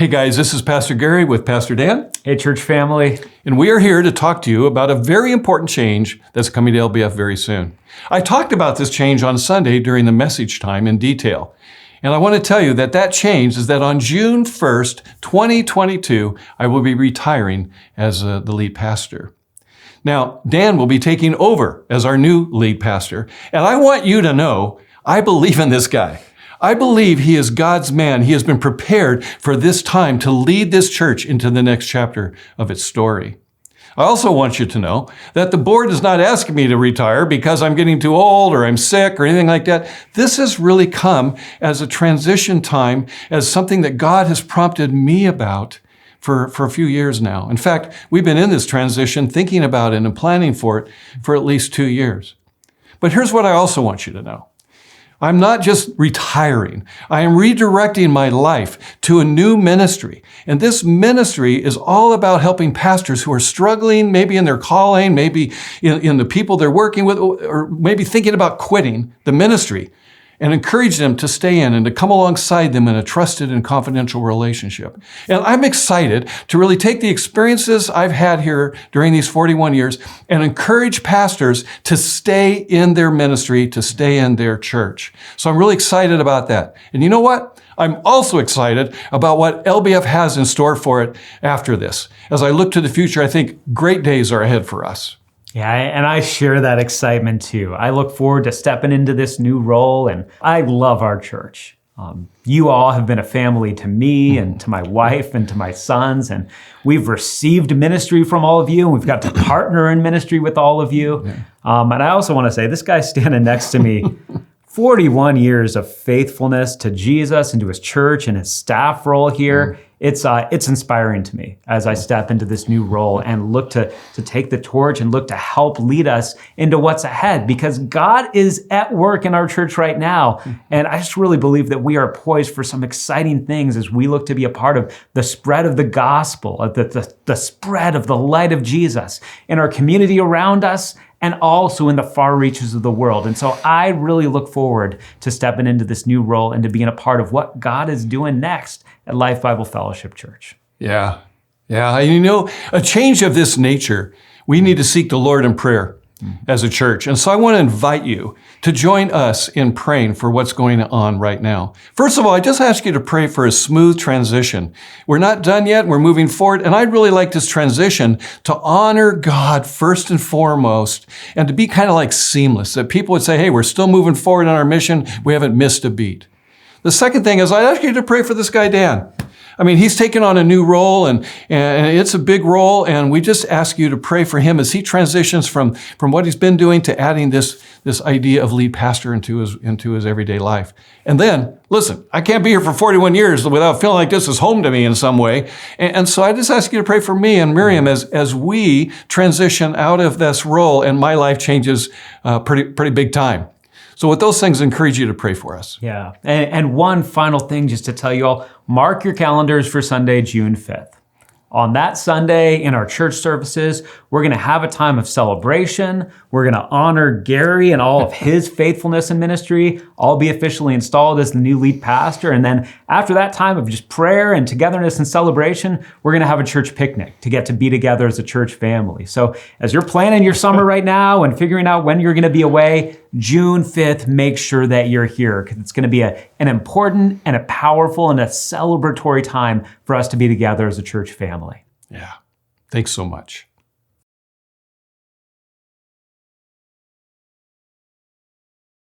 Hey guys, this is Pastor Gary with Pastor Dan. Hey church family. And we are here to talk to you about a very important change that's coming to LBF very soon. I talked about this change on Sunday during the message time in detail. And I want to tell you that change is that on June 1st, 2022, I will be retiring as the lead pastor. Now, Dan will be taking over as our new lead pastor. And I want you to know, I believe in this guy. I believe he is God's man. He has been prepared for this time to lead this church into the next chapter of its story. I also want you to know that the board is not asking me to retire because I'm getting too old or I'm sick or anything like that. This has really come as a transition time, as something that God has prompted me about for a few years now. In fact, we've been in this transition thinking about it and planning for it for at least 2 years. But here's what I also want you to know. I'm not just retiring. I am redirecting my life to a new ministry. And this ministry is all about helping pastors who are struggling, maybe in their calling, maybe in the people they're working with, or maybe thinking about quitting the ministry, and encourage them to stay in and to come alongside them in a trusted and confidential relationship. And I'm excited to really take the experiences I've had here during these 41 years and encourage pastors to stay in their ministry, to stay in their church. So I'm really excited about that. And you know what? I'm also excited about what LBF has in store for it after this. As I look to the future, I think great days are ahead for us. Yeah, and I share that excitement too. I look forward to stepping into this new role, and I love our church. You all have been a family to me and to my wife and to my sons, and we've received ministry from all of you, and we've got to partner in ministry with all of you. And I also want to say, this guy standing next to me, 41 years of faithfulness to Jesus and to his church and his staff role here. It's inspiring to me as I step into this new role and look to take the torch and look to help lead us into what's ahead, because God is at work in our church right now. And I just really believe that we are poised for some exciting things as we look to be a part of the spread of the gospel, the spread of the light of Jesus in our community around us, and also in the far reaches of the world. And so I really look forward to stepping into this new role and to being a part of what God is doing next at Life Bible Fellowship Church. Yeah. And you know, a change of this nature, we need to seek the Lord in prayer as a church. And so I want to invite you to join us in praying for what's going on right now. First of all, I just ask you to pray for a smooth transition. We're not done yet. We're moving forward. And I'd really like this transition to honor God first and foremost, and to be kind of like seamless, that people would say, hey, we're still moving forward on our mission. We haven't missed a beat. The second thing is I ask you to pray for this guy, Dan. I mean, he's taken on a new role, and it's a big role, and we just ask you to pray for him as he transitions from what he's been doing to adding this idea of lead pastor into his everyday life. And then, listen, I can't be here for 41 years without feeling like this is home to me in some way. And so I just ask you to pray for me and Miriam as we transition out of this role and my life changes pretty big time. So with those things, I encourage you to pray for us. Yeah. And one final thing just to tell you all, mark your calendars for Sunday, June 5th. On that Sunday in our church services, we're going to have a time of celebration. We're going to honor Gary and all of his faithfulness in ministry. I'll be officially installed as the new lead pastor. And then after that time of just prayer and togetherness and celebration, we're going to have a church picnic to get to be together as a church family. So as you're planning your summer right now and figuring out when you're going to be away, June 5th, make sure that you're here, because it's going to be an important and a powerful and a celebratory time for us to be together as a church family. Yeah. Thanks so much.